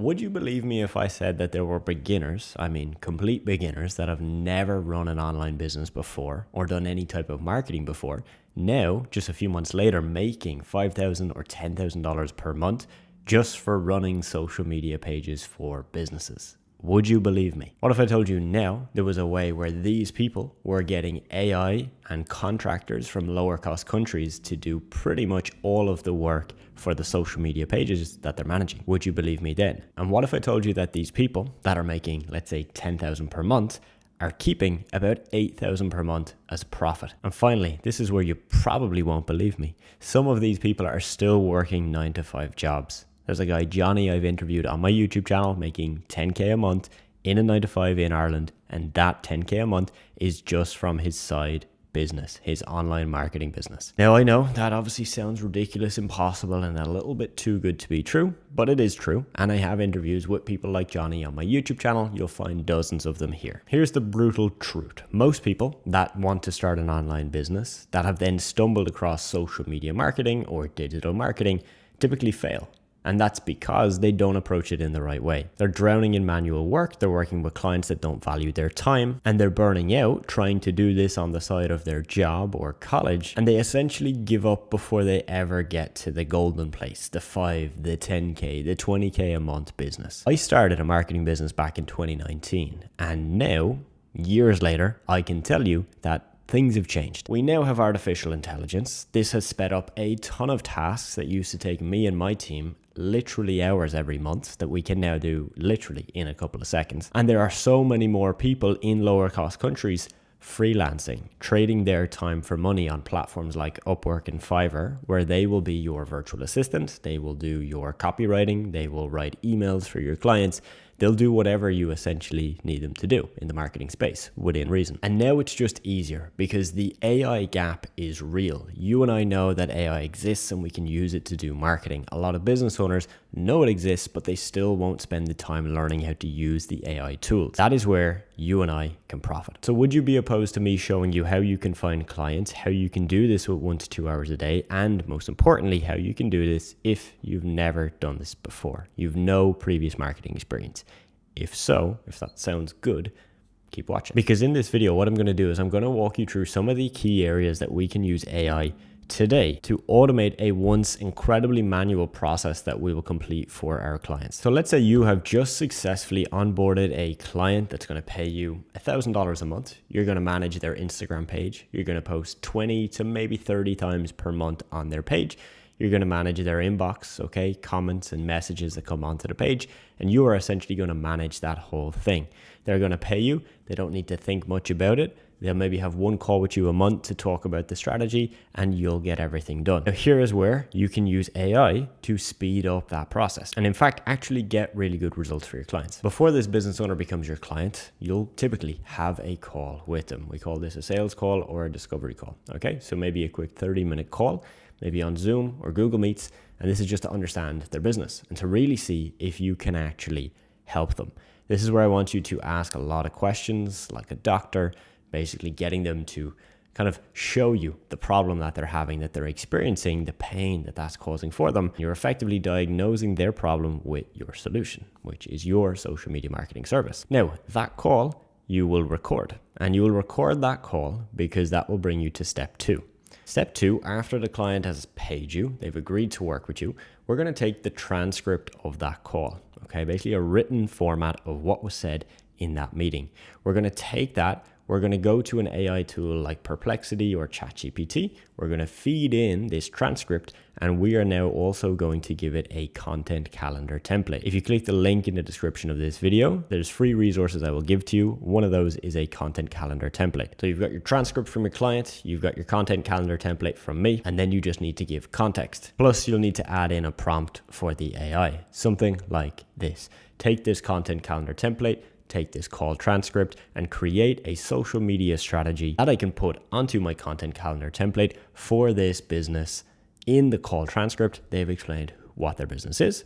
Would you believe me if I said that there were beginners, I mean complete beginners, that have never run an online business before or done any type of marketing before, now, just a few months later, making $5,000 or $10,000 per month just for running social media pages for businesses? Would you believe me? What if I told you now there was a way where these people were getting AI and contractors from lower cost countries to do pretty much all of the work for the social media pages that they're managing? Would you believe me then? And what if I told you that these people that are making, let's say, 10,000 per month are keeping about 8,000 per month as profit? And finally, this is where you probably won't believe me. Some of these people are still working 9-to-5 jobs. There's a guy, Johnny, I've interviewed on my YouTube channel making 10K a month in a 9-to-5 in Ireland. And that 10K a month is just from his side business, his online marketing business. Now, I know that obviously sounds ridiculous, impossible, and a little bit too good to be true, but it is true. And I have interviews with people like Johnny on my YouTube channel. You'll find dozens of them here. Here's the brutal truth. Most people that want to start an online business that have then stumbled across social media marketing or digital marketing typically fail. And that's because they don't approach it in the right way. They're drowning in manual work, they're working with clients that don't value their time, and they're burning out trying to do this on the side of their job or college, and they essentially give up before they ever get to the golden place, the 5, the 10K, the 20K a month business. I started a marketing business back in 2019, and now, years later, I can tell you that things have changed. We now have artificial intelligence. This has sped up a ton of tasks that used to take me and my team literally hours every month that we can now do literally in a couple of seconds. And there are so many more people in lower cost countries freelancing, trading their time for money on platforms like Upwork and Fiverr, where they will be your virtual assistant, they will do your copywriting, they will write emails for your clients. They'll do whatever you essentially need them to do in the marketing space within reason. And now it's just easier because the AI gap is real. You and I know that AI exists and we can use it to do marketing. A lot of business owners know it exists, but they still won't spend the time learning how to use the AI tools. That is where you and I can profit. So would you be opposed to me showing you how you can find clients, how you can do this with 1 to 2 hours a day, and most importantly, how you can do this if you've never done this before? You've no previous marketing experience. If so, if that sounds good, keep watching. Because in this video, what I'm going to do is I'm going to walk you through some of the key areas that we can use AI today to automate a once incredibly manual process that we will complete for our clients. So let's say you have just successfully onboarded a client that's going to pay you $1,000 a month. You're going to manage their Instagram page. You're going to post 20 to maybe 30 times per month on their page. You're going to manage their inbox, okay, comments and messages that come onto the page, and you are essentially going to manage that whole thing. They're going to pay you. They don't need to think much about it. They'll maybe have one call with you a month to talk about the strategy, and you'll get everything done. Now, here is where you can use AI to speed up that process and in fact actually get really good results for your clients. Before this business owner becomes your client, you'll typically have a call with them. We call this a sales call or a discovery call. Okay, so maybe a quick 30-minute call, maybe on Zoom or Google Meets, and this is just to understand their business and to really see if you can actually help them. This is where I want you to ask a lot of questions like a doctor, basically getting them to kind of show you the problem that they're having, that they're experiencing, the pain that that's causing for them. You're effectively diagnosing their problem with your solution, which is your social media marketing service. Now, that call you will record, and you will record that call because that will bring you to step 2. Step 2, after the client has paid you, they've agreed to work with you, we're going to take the transcript of that call, okay? Basically a written format of what was said in that meeting. We're going to take that, we're going to go to an AI tool like Perplexity or ChatGPT. We're going to feed in this transcript, and we are now also going to give it a content calendar template. If you click the link in the description of this video, there's free resources I will give to you. One of those is a content calendar template. So you've got your transcript from your client, you've got your content calendar template from me, and then you just need to give context. Plus, you'll need to add in a prompt for the AI, something like this. Take this content calendar template, take this call transcript, and create a social media strategy that I can put onto my content calendar template for this business. In the call transcript, they've explained what their business is,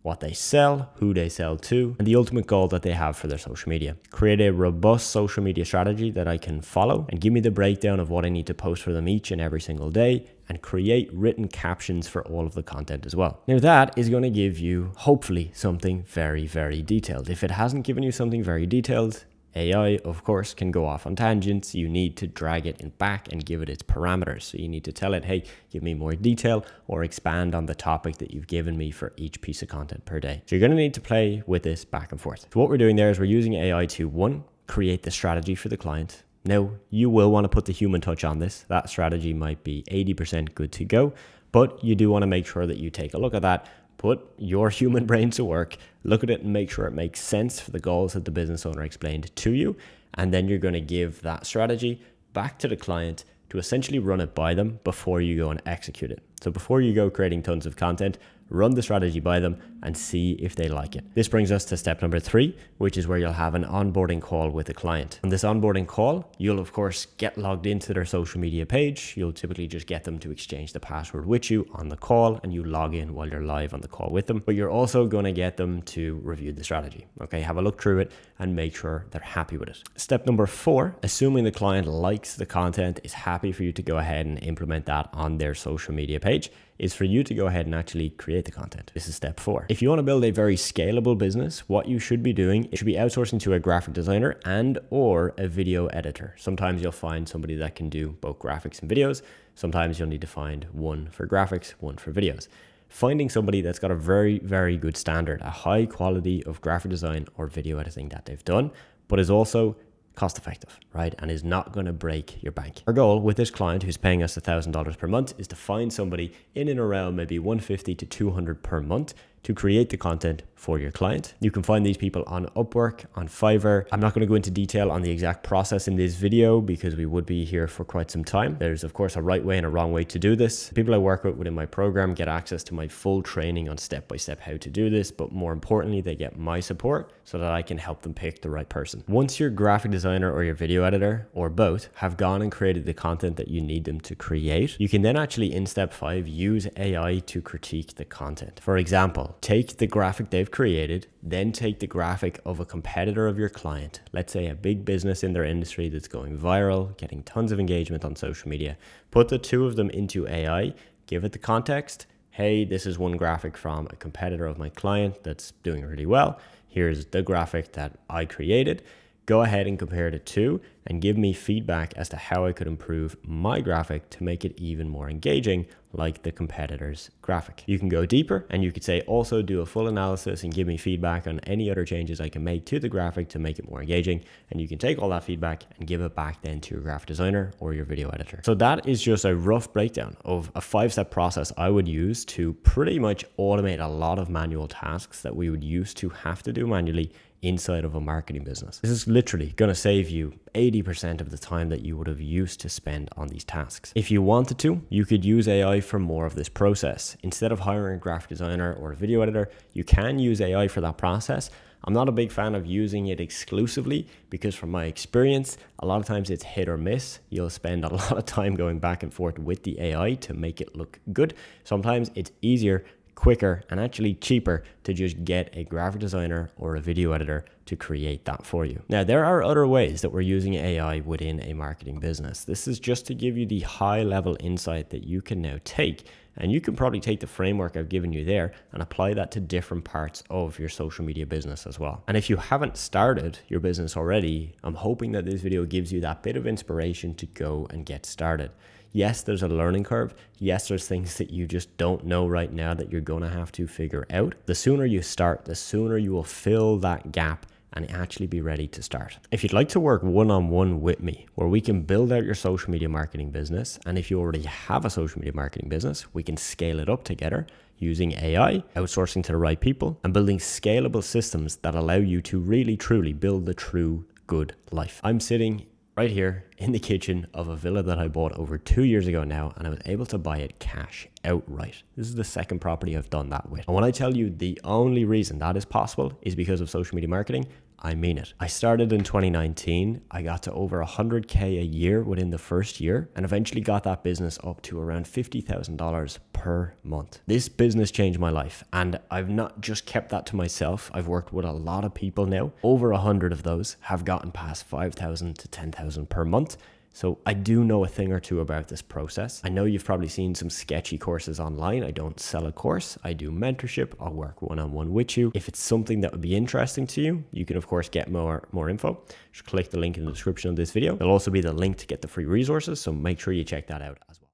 what they sell, who they sell to, and the ultimate goal that they have for their social media. Create a robust social media strategy that I can follow and give me the breakdown of what I need to post for them each and every single day, and create written captions for all of the content as well. Now that is going to give you hopefully something very, very detailed. If it hasn't given you something very detailed, AI, of course, can go off on tangents. You need to drag it in back and give it its parameters. So you need to tell it, hey, give me more detail or expand on the topic that you've given me for each piece of content per day. So you're going to need to play with this back and forth. So what we're doing there is we're using AI to, one, create the strategy for the client. Now, you will want to put the human touch on this. That strategy might be 80% good to go, but you do want to make sure that you take a look at that, put your human brain to work, look at it and make sure it makes sense for the goals that the business owner explained to you. And then you're going to give that strategy back to the client to essentially run it by them before you go and execute it. So before you go creating tons of content, run the strategy by them and see if they like it. This brings us to step number 3, which is where you'll have an onboarding call with the client. On this onboarding call, you'll of course get logged into their social media page. You'll typically just get them to exchange the password with you on the call, and you log in while you're live on the call with them. But you're also going to get them to review the strategy. Okay, have a look through it and make sure they're happy with it. Step number 4, assuming the client likes the content, is happy for you to go ahead and implement that on their social media page, is for you to go ahead and actually create the content. This is step 4. If you want to build a very scalable business, what you should be doing, it should be outsourcing to a graphic designer and or a video editor. Sometimes you'll find somebody that can do both graphics and videos. Sometimes you'll need to find one for graphics, one for videos. Finding somebody that's got a very, very good standard, a high quality of graphic design or video editing that they've done, but is also cost effective, right? And is not going to break your bank. Our goal with this client who's paying us $1,000 per month is to find somebody in and around maybe $150 to $200 per month to create the content for your client. You can find these people on Upwork, on Fiverr. I'm not going to go into detail on the exact process in this video because we would be here for quite some time. There's of course a right way and a wrong way to do this. People I work with within my program get access to my full training on step-by-step how to do this, but more importantly, they get my support so that I can help them pick the right person. Once your graphic designer or your video editor or both have gone and created the content that you need them to create, you can then actually in step 5 use AI to critique the content. For example, take the graphic they've created, then take the graphic of a competitor of your client, let's say a big business in their industry that's going viral, getting tons of engagement on social media, put the two of them into AI, give it the context. Hey, this is one graphic from a competitor of my client that's doing really well. Here's the graphic that I created. Go ahead and compare the two and give me feedback as to how I could improve my graphic to make it even more engaging like the competitor's graphic. You can go deeper and you could say also do a full analysis and give me feedback on any other changes I can make to the graphic to make it more engaging. And you can take all that feedback and give it back then to your graphic designer or your video editor. So that is just a rough breakdown of a 5-step process I would use to pretty much automate a lot of manual tasks that we would used to have to do manually inside of a marketing business. This is literally going to save you 80% of the time that you would have used to spend on these tasks. If you wanted to, you could use AI for more of this process. Instead of hiring a graphic designer or a video editor, you can use AI for that process. I'm not a big fan of using it exclusively because from my experience, a lot of times it's hit or miss. You'll spend a lot of time going back and forth with the AI to make it look good. Sometimes it's easier, quicker, and actually cheaper to just get a graphic designer or a video editor to create that for you. Now, there are other ways that we're using AI within a marketing business. This is just to give you the high level insight that you can now take, and you can probably take the framework I've given you there and apply that to different parts of your social media business as well. And if you haven't started your business already, I'm hoping that this video gives you that bit of inspiration to go and get started. Yes, there's a learning curve. Yes, there's things that you just don't know right now that you're going to have to figure out. The sooner you start, the sooner you will fill that gap and actually be ready to start. If you'd like to work one-on-one with me, where we can build out your social media marketing business, and if you already have a social media marketing business, we can scale it up together using AI, outsourcing to the right people, and building scalable systems that allow you to really, truly build the true good life. I'm sitting right here in the kitchen of a villa that I bought over 2 years ago now, and I was able to buy it cash outright. This is the second property I've done that with. And when I tell you the only reason that is possible is because of social media marketing, I mean it. I started in 2019. I got to over 100K a year within the first year, and eventually got that business up to around $50,000 per month. This business changed my life, and I've not just kept that to myself. I've worked with a lot of people now. Over 100 of those have gotten past 5,000 to 10,000 per month. So I do know a thing or two about this process. I know you've probably seen some sketchy courses online. I don't sell a course. I do mentorship. I'll work one-on-one with you. If it's something that would be interesting to you, you can of course get more info. Just click the link in the description of this video. There'll also be the link to get the free resources. So make sure you check that out as well.